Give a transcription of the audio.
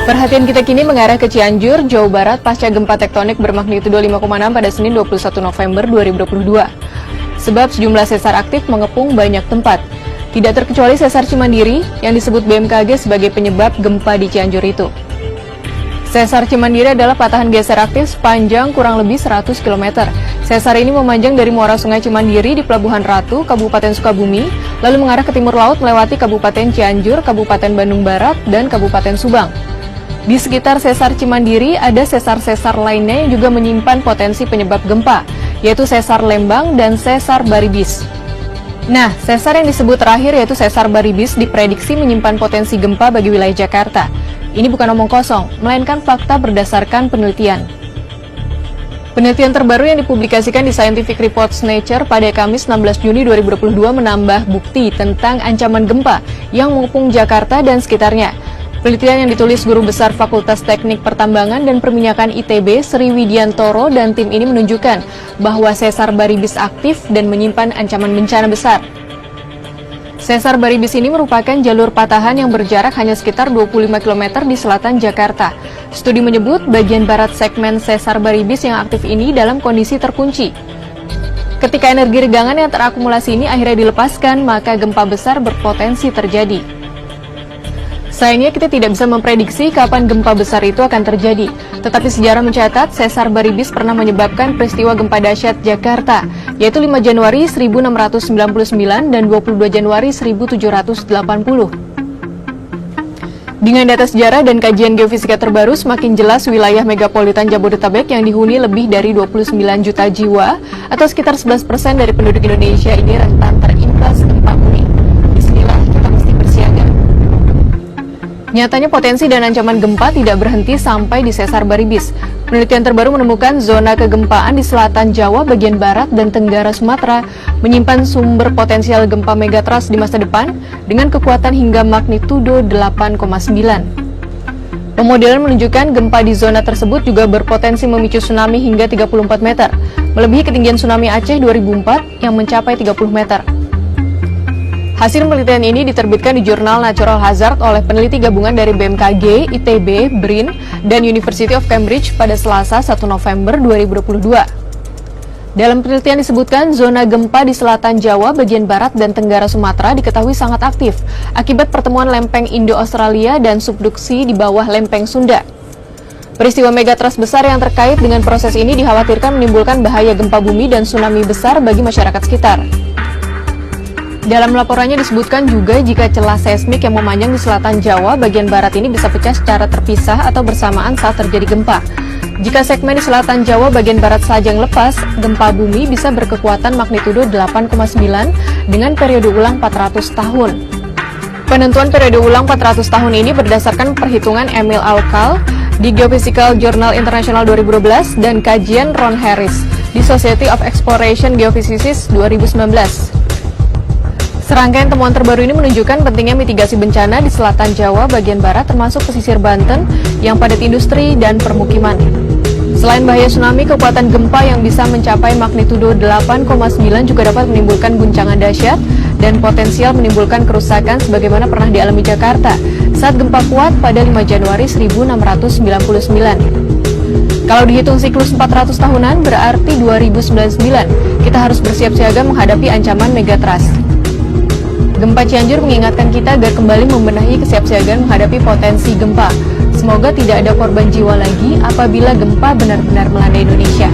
Perhatian kita kini mengarah ke Cianjur, Jawa Barat pasca gempa tektonik bermagnitudo 5,6 pada Senin 21 November 2022. Sebab sejumlah sesar aktif mengepung banyak tempat. Tidak terkecuali sesar Cimandiri yang disebut BMKG sebagai penyebab gempa di Cianjur itu. Sesar Cimandiri adalah patahan geser aktif sepanjang kurang lebih 100 km. Sesar ini memanjang dari muara Sungai Cimandiri di Pelabuhan Ratu, Kabupaten Sukabumi, lalu mengarah ke timur laut melewati Kabupaten Cianjur, Kabupaten Bandung Barat, dan Kabupaten Subang. Di sekitar sesar Cimandiri ada sesar-sesar lainnya yang juga menyimpan potensi penyebab gempa, yaitu sesar Lembang dan sesar Baribis. Nah, sesar yang disebut terakhir yaitu sesar Baribis diprediksi menyimpan potensi gempa bagi wilayah Jakarta. Ini bukan omong kosong, melainkan fakta berdasarkan penelitian. Penelitian terbaru yang dipublikasikan di Scientific Reports Nature pada Kamis 16 Juni 2022 menambah bukti tentang ancaman gempa yang mengepung Jakarta dan sekitarnya. Penelitian yang ditulis Guru Besar Fakultas Teknik Pertambangan dan Perminyakan ITB, Sri Widiantoro dan tim ini menunjukkan bahwa sesar Baribis aktif dan menyimpan ancaman bencana besar. Sesar Baribis ini merupakan jalur patahan yang berjarak hanya sekitar 25 km di selatan Jakarta. Studi menyebut bagian barat segmen sesar Baribis yang aktif ini dalam kondisi terkunci. Ketika energi regangan yang terakumulasi ini akhirnya dilepaskan, maka gempa besar berpotensi terjadi. Sayangnya kita tidak bisa memprediksi kapan gempa besar itu akan terjadi. Tetapi sejarah mencatat sesar Baribis pernah menyebabkan peristiwa gempa dahsyat Jakarta, yaitu 5 Januari 1699 dan 22 Januari 1780. Dengan data sejarah dan kajian geofisika terbaru, semakin jelas wilayah megapolitan Jabodetabek yang dihuni lebih dari 29 juta jiwa atau sekitar 11% dari penduduk Indonesia ini rentan terimbas gempa bumi. Disinilah kita mesti bersiaga. Nyatanya potensi dan ancaman gempa tidak berhenti sampai di sesar Baribis. Penelitian terbaru menemukan zona kegempaan di selatan Jawa, bagian barat, dan tenggara Sumatera menyimpan sumber potensial gempa megatrust di masa depan dengan kekuatan hingga magnitudo 8,9. Pemodelan menunjukkan gempa di zona tersebut juga berpotensi memicu tsunami hingga 34 meter, melebihi ketinggian tsunami Aceh 2004 yang mencapai 30 meter. Hasil penelitian ini diterbitkan di jurnal Natural Hazard oleh peneliti gabungan dari BMKG, ITB, BRIN, dan University of Cambridge pada Selasa 1 November 2022. Dalam penelitian disebutkan, zona gempa di selatan Jawa, bagian barat, dan tenggara Sumatera diketahui sangat aktif akibat pertemuan lempeng Indo-Australia dan subduksi di bawah lempeng Sunda. Peristiwa megatrust besar yang terkait dengan proses ini dikhawatirkan menimbulkan bahaya gempa bumi dan tsunami besar bagi masyarakat sekitar. Dalam laporannya disebutkan juga jika celah seismik yang memanjang di selatan Jawa bagian barat ini bisa pecah secara terpisah atau bersamaan saat terjadi gempa. Jika segmen di selatan Jawa bagian barat saja yang lepas, gempa bumi bisa berkekuatan magnitudo 8,9 dengan periode ulang 400 tahun. Penentuan periode ulang 400 tahun ini berdasarkan perhitungan Emil Alcal di Geophysical Journal International 2012 dan kajian Ron Harris di Society of Exploration Geophysics 2019. Serangkaian temuan terbaru ini menunjukkan pentingnya mitigasi bencana di selatan Jawa bagian barat termasuk pesisir Banten yang padat industri dan permukiman. Selain bahaya tsunami, kekuatan gempa yang bisa mencapai magnitudo 8,9 juga dapat menimbulkan guncangan dahsyat dan potensial menimbulkan kerusakan sebagaimana pernah dialami Jakarta saat gempa kuat pada 5 Januari 1699. Kalau dihitung siklus 400 tahunan berarti 2099, kita harus bersiap siaga menghadapi ancaman megatrust. Gempa Cianjur mengingatkan kita agar kembali membenahi kesiapsiagaan menghadapi potensi gempa. Semoga tidak ada korban jiwa lagi apabila gempa benar-benar melanda Indonesia.